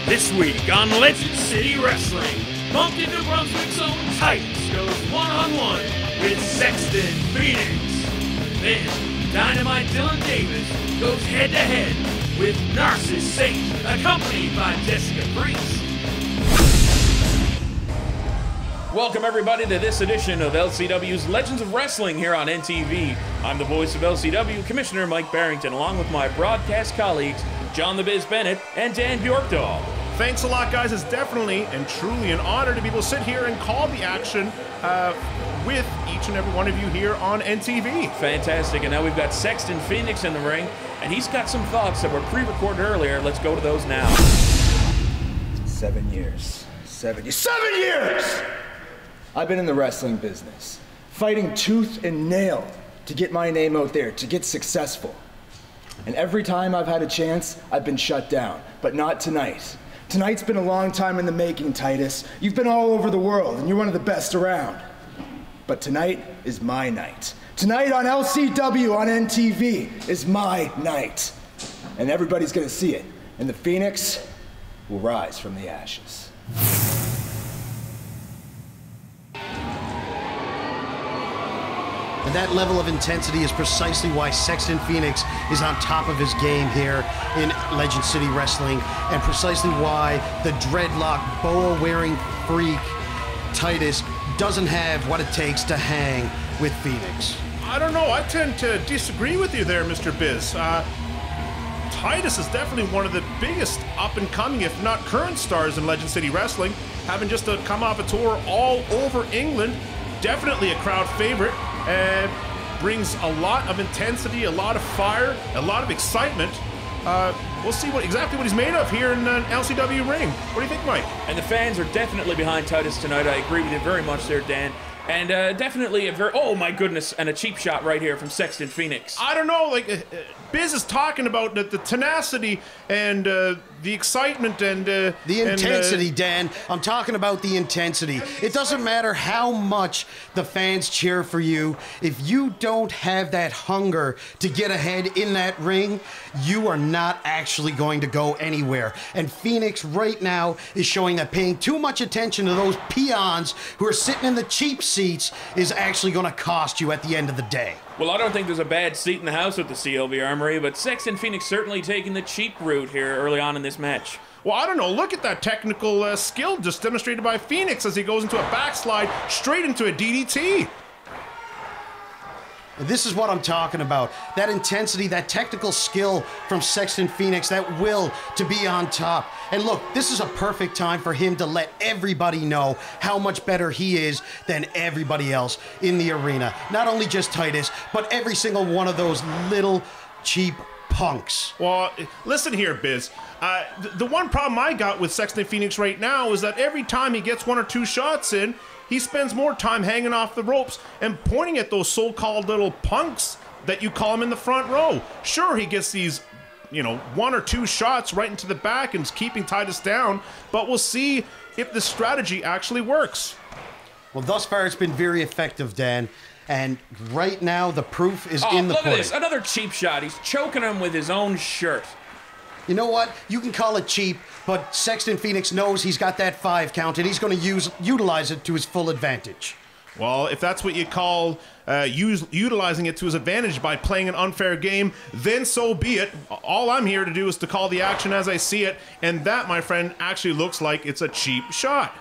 This week on Legend City Wrestling, Pumpkin, New Brunswick's own Titus goes one-on-one with Sexton Phoenix. Then, Dynamite Dylan Davis goes head-to-head with Narcis Satan, accompanied by Jessica Priest. Welcome everybody to this edition of LCW's Legends of Wrestling here on NTV. I'm the voice of LCW, Commissioner Mike Barrington, along with my broadcast colleagues, John the Biz Bennett and Dan Bjorkdahl. Thanks a lot, guys. It's definitely and truly an honor to be able to sit here and call the action with each and every one of you here on NTV. Fantastic. And now we've got Sexton Phoenix in the ring, and he's got some thoughts that were pre-recorded earlier. Let's go to those now. 7 years. 7 years! I've been in the wrestling business, fighting tooth and nail to get my name out there, to get successful. And every time I've had a chance, I've been shut down. But not tonight. Tonight's been a long time in the making, Titus. You've been all over the world, and you're one of the best around. But tonight is my night. Tonight on LCW on NTV is my night. And everybody's gonna see it. And the Phoenix will rise from the ashes. And that level of intensity is precisely why Sexton Phoenix is on top of his game here in Legend City Wrestling, and precisely why the dreadlock, boa-wearing freak Titus doesn't have what it takes to hang with Phoenix. I don't know. I tend to disagree with you there, Mr. Biz. Titus is definitely one of the biggest up-and-coming, if not current stars in Legend City Wrestling, having just come off a tour all over England. Definitely a crowd favorite. And brings a lot of intensity, a lot of fire, a lot of excitement. We'll see exactly what he's made of here in an LCW ring. What do you think, Mike? And the fans are definitely behind Titus tonight. I agree with you very much there, Dan. And definitely a very, oh my goodness, and a cheap shot right here from Sexton Phoenix. I don't know, like, Biz is talking about the tenacity and the excitement and... the intensity, Dan. I'm talking about the intensity. It doesn't matter how much the fans cheer for you. If you don't have that hunger to get ahead in that ring, you are not actually going to go anywhere. And Phoenix right now is showing that paying too much attention to those peons who are sitting in the cheap seats is actually going to cost you at the end of the day. Well, I don't think there's a bad seat in the house with the CLB Armory, but Sexton Phoenix certainly taking the cheap route here early on in this match. Well, I don't know. Look at that technical skill just demonstrated by Phoenix as he goes into a backslide straight into a DDT. This is what I'm talking about. That intensity, that technical skill from Sexton Phoenix, that will to be on top. And look, this is a perfect time for him to let everybody know how much better he is than everybody else in the arena. Not only just Titus, but every single one of those little cheap punks. Well, listen here, Biz. The one problem I got with Sexton Phoenix right now is that every time he gets one or two shots in, he spends more time hanging off the ropes and pointing at those so-called little punks that you call him in the front row. Sure, he gets these, you know, one or two shots right into the back and is keeping Titus down, but we'll see if the strategy actually works. Well, thus far it's been very effective, Dan. And right now the proof is in the pudding. Look at this, another cheap shot. He's choking him with his own shirt. You know what? You can call it cheap, but Sexton Phoenix knows he's got that 5 count, and he's going to utilize it to his full advantage. Well, if that's what you call utilizing it to his advantage by playing an unfair game, then so be it. All I'm here to do is to call the action as I see it, and that, my friend, actually looks like it's a cheap shot.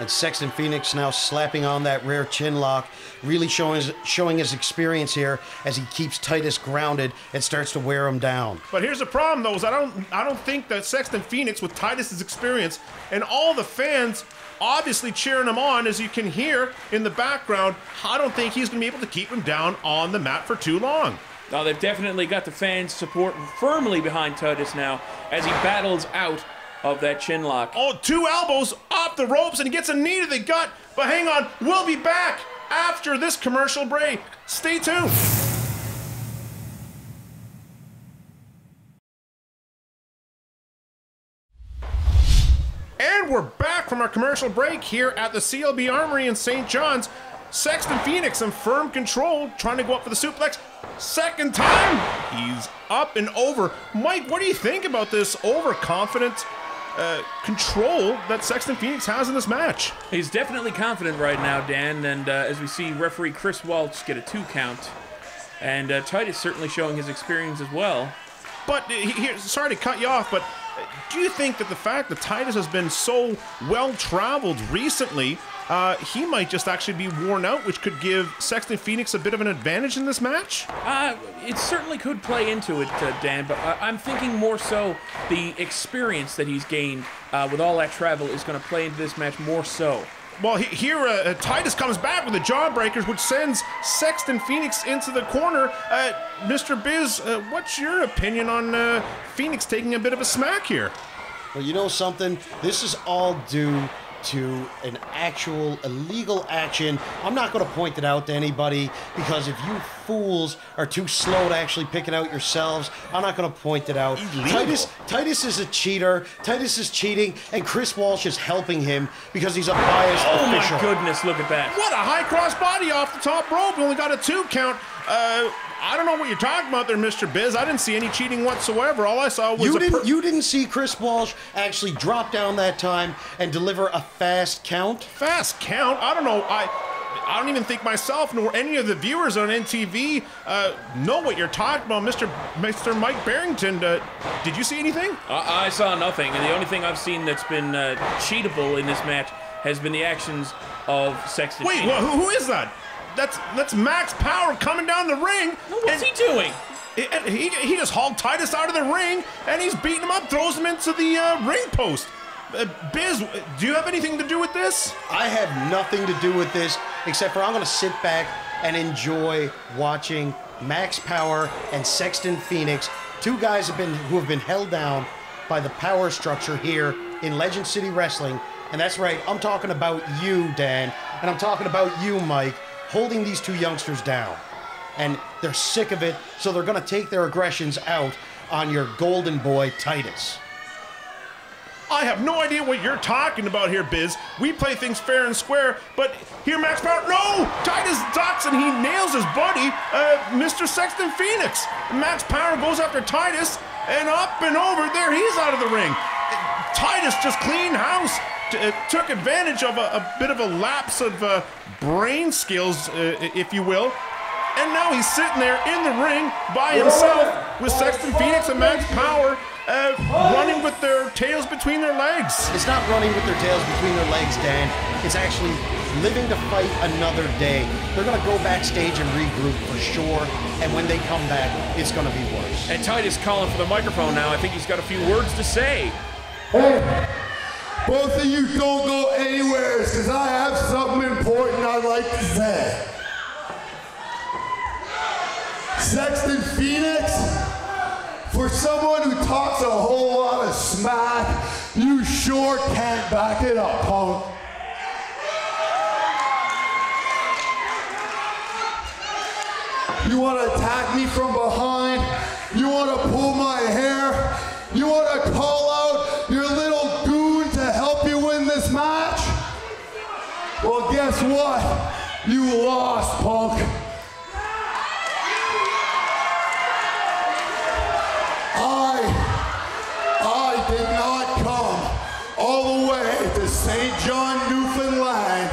And Sexton Phoenix now slapping on that rear chin lock, really showing his experience here as he keeps Titus grounded and starts to wear him down. But here's the problem, though, is I don't think that Sexton Phoenix, with Titus's experience and all the fans obviously cheering him on, as you can hear in the background, I don't think he's going to be able to keep him down on the mat for too long. Now, they've definitely got the fans' support firmly behind Titus now as he battles out of that chin lock. Oh, 2 elbows off the ropes, and he gets a knee to the gut. But hang on, we'll be back after this commercial break. Stay tuned. And we're back from our commercial break here at the CLB Armory in St. John's. Sexton Phoenix in firm control, trying to go up for the suplex. Second time, he's up and over. Mike, what do you think about this overconfident control that Sexton Phoenix has in this match? He's definitely confident right now, Dan, and as we see referee Chris Walsh get a 2 count, and Titus certainly showing his experience as well. But here, sorry to cut you off, but do you think that the fact that Titus has been so well-traveled recently, he might just actually be worn out, which could give Sexton Phoenix a bit of an advantage in this match? It certainly could play into it, Dan, but I'm thinking more so the experience that he's gained with all that travel is going to play into this match more so. Well, here Titus comes back with the jawbreakers, which sends Sexton Phoenix into the corner. Mr. Biz, what's your opinion on Phoenix taking a bit of a smack here? Well, you know something? This is all due to an actual illegal action. I'm not going to point it out to anybody because if you fools are too slow to actually pick it out yourselves, I'm not going to point it out. Titus is a cheater. Titus is cheating, and Chris Walsh is helping him because he's a biased official. Oh my goodness, look at that. What a high cross body off the top rope. He only got a 2 count. I don't know what you're talking about there, Mr. Biz. I didn't see any cheating whatsoever. All I saw was you didn't see Chris Walsh actually drop down that time and deliver a fast count? Fast count? I don't know. I don't even think myself nor any of the viewers on NTV know what you're talking about, Mr. Mike Barrington. Did you see anything? I saw nothing, and the only thing I've seen that's been cheatable in this match has been the actions of Sexton. Wait, who is that? That's Max Power coming down the ring. What's he doing? He just hauled Titus out of the ring, and he's beating him up, throws him into the ring post. Biz, do you have anything to do with this? I have nothing to do with this, except for I'm going to sit back and enjoy watching Max Power and Sexton Phoenix, 2 guys who have been held down by the power structure here in Legend City Wrestling. And that's right, I'm talking about you, Dan, and I'm talking about you, Mike, holding these 2 youngsters down. And they're sick of it, so they're going to take their aggressions out on your golden boy, Titus. I have no idea what you're talking about here, Biz. We play things fair and square, but here Max Power, no! Titus ducks and he nails his buddy, Mr. Sexton Phoenix. Max Power goes after Titus, and up and over, there he's out of the ring. Titus just clean house, took advantage of a bit of a lapse of brain skills, if you will. And now he's sitting there in the ring by himself with Sexton Phoenix and Max Power running with their tails between their legs. It's not running with their tails between their legs, Dan. It's actually living to fight another day. They're going to go backstage and regroup for sure, and when they come back, it's going to be worse. And Titus calling for the microphone now. I think he's got a few words to say. Hey, both of you don't go anywhere because I have something important I'd like to say. Sexton Phoenix, for someone who talks a whole lot of smack, you sure can't back it up, punk. You want to attack me from behind? You want to pull my hair? You want to call out your little goon to help you win this match? Well, guess what? You lost, punk. I did not come all the way to St. John, Newfoundland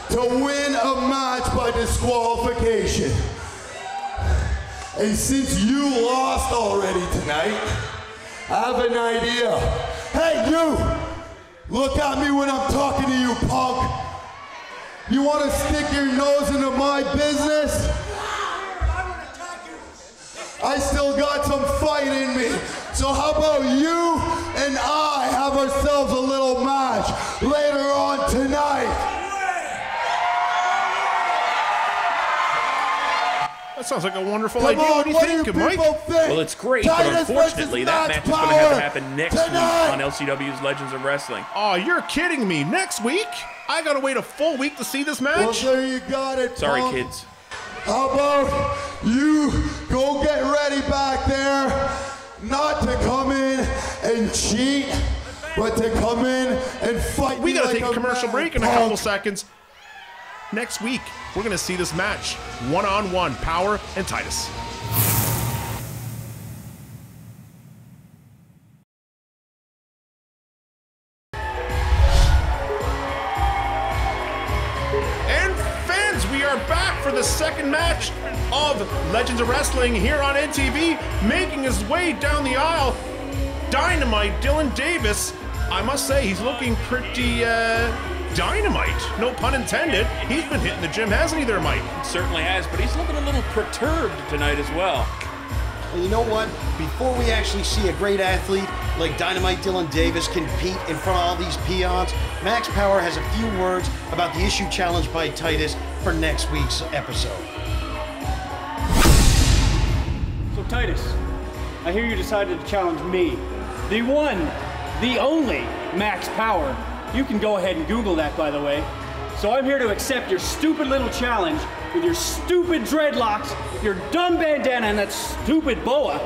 to win a match by disqualification. And since you lost already tonight, I have an idea. Hey, you! Look at me when I'm talking to you, punk. You want to stick your nose into my business? I still got some fight in me. So how about you and I have ourselves a little match later on tonight? That sounds like a wonderful idea. What do you think, Mike? Well, it's great, but unfortunately, that match is going to have to happen next week on LCW's Legends of Wrestling. Oh, you're kidding me. Next week? I got to wait a full week to see this match? Well, there you got it, Sorry, punk. kids. How about you go get ready back there, not to come in and cheat, but to come in and fight. We got to like take a commercial break in a couple seconds. next week, we're going to see this match, one-on-one, Power and Titus. For the second match of Legends of Wrestling here on NTV, making his way down the aisle, Dynamite Dylan Davis. I must say, he's looking pretty dynamite, no pun intended. He's been hitting the gym, hasn't he there, Mike? He certainly has, but he's looking a little perturbed tonight as well. And you know what? Before we actually see a great athlete like Dynamite Dylan Davis compete in front of all these peons, Max Power has a few words about the issue challenged by Titus for next week's episode. So Titus, I hear you decided to challenge me, the one, the only Max Power. You can go ahead and Google that, by the way. So I'm here to accept your stupid little challenge with your stupid dreadlocks, your dumb bandana, and that stupid boa.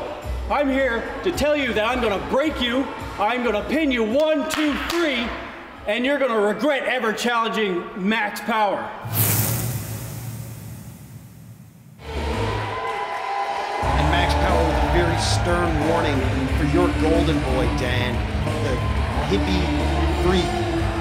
I'm here to tell you that I'm gonna break you, I'm gonna pin you 1, 2, 3, and you're gonna regret ever challenging Max Power. And Max Power with a very stern warning for your golden boy, Dan, the hippie freak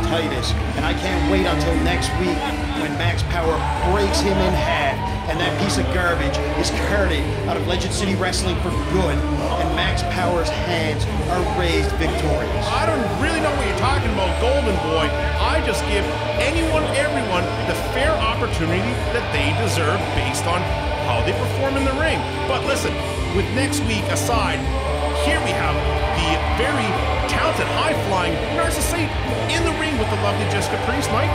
Titus. And I can't wait until next week when Max Power breaks him in half and that piece of garbage is carted out of Legend City Wrestling for good, and Max Power's hands are raised victorious. I don't really know what you're talking about, Golden Boy. I just give anyone, everyone, the fair opportunity that they deserve based on how they perform in the ring. But listen, with next week aside, here we have the very talented, high-flying Narcis in the ring with the lovely Jessica Priest, Mike.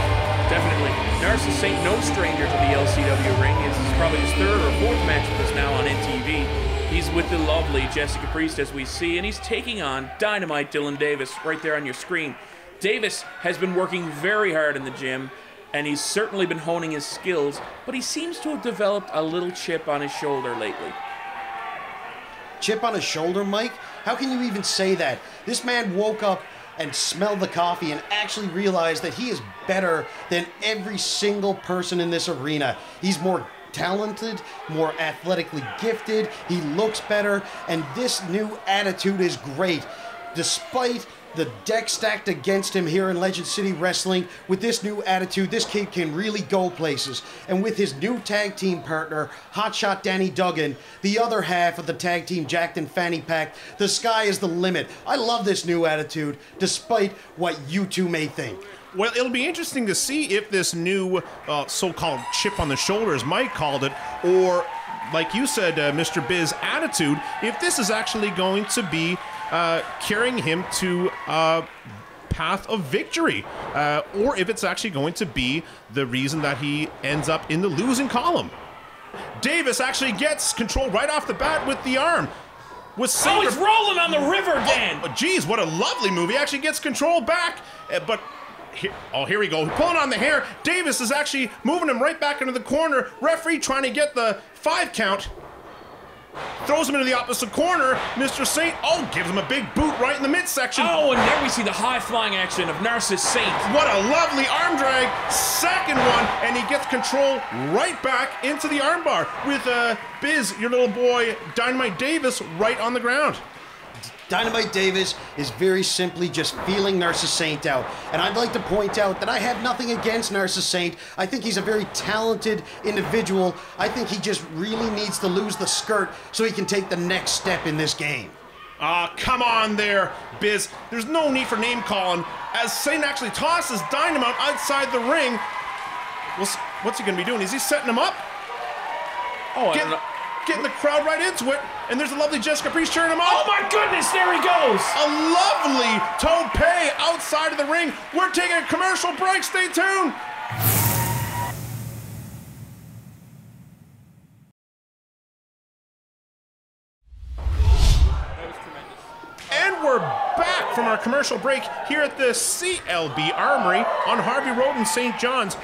Definitely. Narcis ain't no stranger to the LCW ring. This is probably his third or fourth match with us now on NTV. He's with the lovely Jessica Priest, as we see, and he's taking on Dynamite Dylan Davis right there on your screen. Davis has been working very hard in the gym, and he's certainly been honing his skills, but he seems to have developed a little chip on his shoulder lately. Chip on his shoulder, Mike? How can you even say that? This man woke up and smelled the coffee and actually realized that he is better than every single person in this arena. He's more talented, more athletically gifted, he looks better, and this new attitude is great. Despite the deck stacked against him here in Legend City Wrestling, with this new attitude, this kid can really go places. And with his new tag team partner, Hotshot Danny Duggan, the other half of the tag team Jacked and Fanny Pack, the sky is the limit. I love this new attitude, despite what you two may think. Well, it'll be interesting to see if this new so-called chip on the shoulder, as Mike called it, or like you said, Mr. Biz, attitude, if this is actually going to be carrying him to a path of victory, or if it's actually going to be the reason that he ends up in the losing column. Davis actually gets control right off the bat with the arm. With oh, he's rolling on the river, Dan! Oh, geez, what a lovely move. He actually gets control back, but here we go. Pulling on the hair. Davis is actually moving him right back into the corner. Referee trying to get the 5 count. Throws him into the opposite corner. Mr. Saint, gives him a big boot right in the midsection. Oh, and there we see the high-flying action of Narcis Saint. What a lovely arm drag. Second one, and he gets control right back into the armbar with Biz, your little boy, Dynamite Davis, right on the ground. Dynamite Davis is very simply just feeling Narcis Saint out. And I'd like to point out that I have nothing against Narcis Saint. I think he's a very talented individual. I think he just really needs to lose the skirt so he can take the next step in this game. Come on there, Biz. There's no need for name calling. As Saint actually tosses Dynamite outside the ring. What's he going to be doing? Is he setting him up? Oh, I don't know. Getting the crowd right into it, and there's a lovely Jessica Priest cheering him on. Oh my goodness, there he goes! A lovely tope outside of the ring. We're taking a commercial break, stay tuned! That was tremendous. And we're back from our commercial break here at the CLB Armory on Harvey Road in St. John's.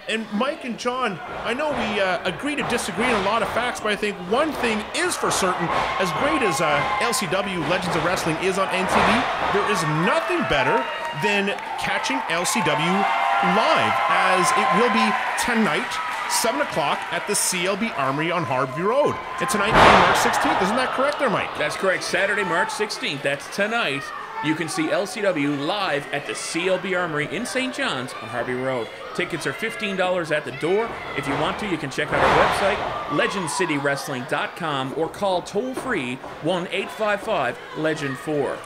And Mike and John, I know we agree to disagree on a lot of facts, but I think one thing is for certain, as great as LCW Legends of Wrestling is on NTV, there is nothing better than catching LCW live, as it will be tonight, 7 o'clock at the CLB Armory on Harvey Road. And tonight being March 16th, isn't that correct there, Mike? That's correct. Saturday, March 16th. That's tonight. You can see LCW live at the CLB Armory in St. John's on Harvey Road. Tickets are $15 at the door. If you want to, you can check out our website, legendcitywrestling.com, or call toll-free 1-855-LEGEND-4.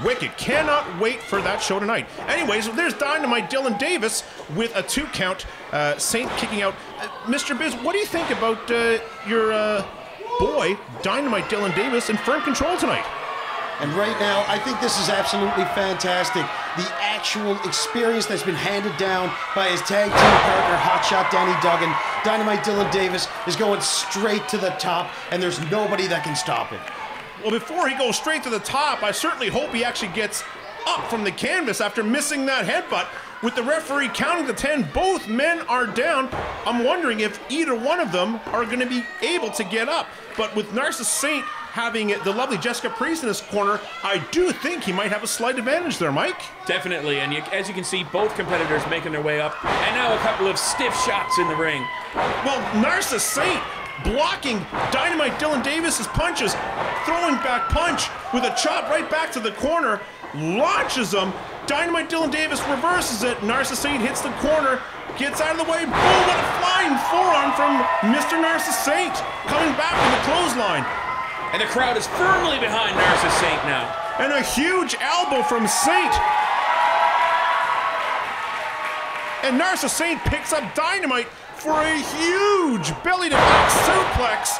Wicked. Cannot wait for that show tonight. Anyways, there's Dynamite Dylan Davis with a 2 count. Saint kicking out. Mr. Biz, what do you think about your boy, Dynamite Dylan Davis, in firm control tonight? And right now, I think this is absolutely fantastic. The actual experience that's been handed down by his tag team partner, Hotshot Danny Duggan. Dynamite Dylan Davis is going straight to the top, and there's nobody that can stop him. Well, before he goes straight to the top, I certainly hope he actually gets up from the canvas after missing that headbutt. With the referee counting to 10, both men are down. I'm wondering if either one of them are going to be able to get up. But with Narcis Saint having the lovely Jessica Priest in his corner, I do think he might have a slight advantage there, Mike. Definitely, and as you can see, both competitors making their way up, and now a couple of stiff shots in the ring. Well, Narcis Saint blocking Dynamite Dylan Davis's punches, throwing back punch with a chop right back to the corner, launches him. Dynamite Dylan Davis reverses it. Narcis Saint hits the corner, gets out of the way. Boom! What a flying forearm from Mr. Narcis Saint, coming back with a clothesline. And the crowd is firmly behind Narcis Saint now. And a huge elbow from Saint. And Narcis Saint picks up Dynamite for a huge belly-to-back suplex.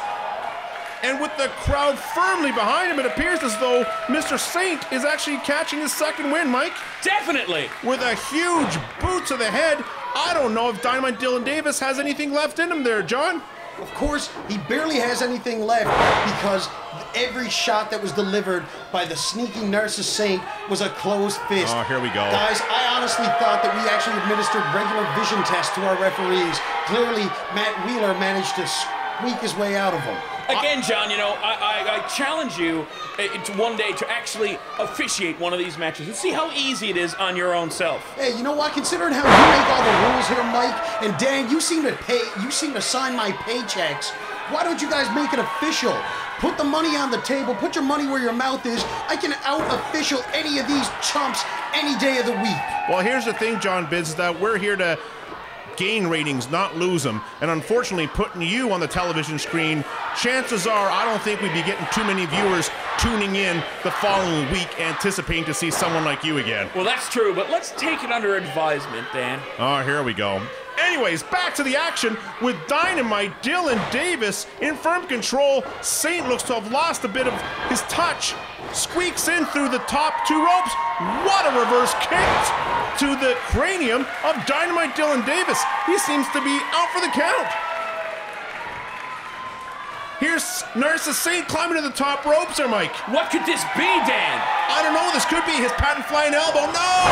And with the crowd firmly behind him, it appears as though Mr. Saint is actually catching his second win, Mike. Definitely. With a huge boot to the head. I don't know if Dynamite Dylan Davis has anything left in him there, John. Of course, he barely has anything left because every shot that was delivered by the sneaky Narcis Saint was a closed fist. Oh, here we go. Guys, I honestly thought that we actually administered regular vision tests to our referees. Clearly, Matt Wheeler managed to squeak his way out of them. Again, John, you know, I challenge you one day to actually officiate one of these matches and see how easy it is on your own self. Hey, you know what? Considering how you make all the rules here, Mike, and Dan, you seem to sign my paychecks. Why don't you guys make it official? Put the money on the table. Put your money where your mouth is. I can out-official any of these chumps any day of the week. Well, here's the thing, John Biz, is that we're here to gain ratings, not lose them. And unfortunately, putting you on the television screen, chances are I don't think we'd be getting too many viewers tuning in the following week anticipating to see someone like you again. Well, that's true, but let's take it under advisement, Dan. Oh, here we go. Anyways, back to the action with Dynamite Dylan Davis in firm control. Saint looks to have lost a bit of his touch. Squeaks in through the top 2 ropes. What a reverse kick to the cranium of Dynamite Dylan Davis. He seems to be out for the count. Here's Narcis Saint climbing to the top ropes there, Mike. What could this be, Dan? I don't know. This could be his patent flying elbow. No!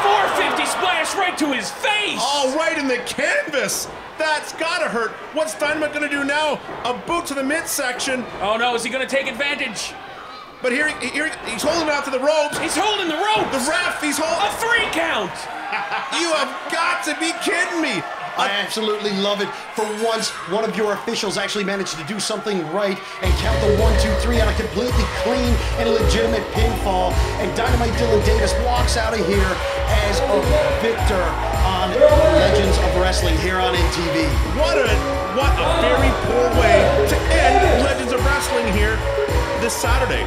450 splash right to his face! Oh, right in the canvas. That's gotta hurt. What's Dynamite gonna do now? A boot to the midsection. Oh no, is he gonna take advantage? But here he's holding out to the ropes. He's holding the ropes! The ref, he's holding... A 3 count! You have got to be kidding me. I absolutely love it. For once, one of your officials actually managed to do something right and count the 1, 2, 3 on a completely clean and legitimate pinfall. And Dynamite Dylan Davis walks out of here as a victor on Legends of Wrestling here on NTV. What a very poor way to end Legends of Wrestling here this Saturday.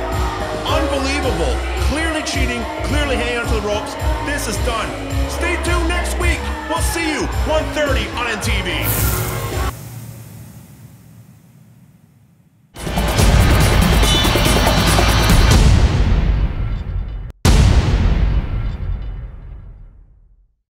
Unbelievable. Clearly cheating, clearly hanging onto the ropes. This is done. Stay tuned next week. We'll see you 1:30 on NTV.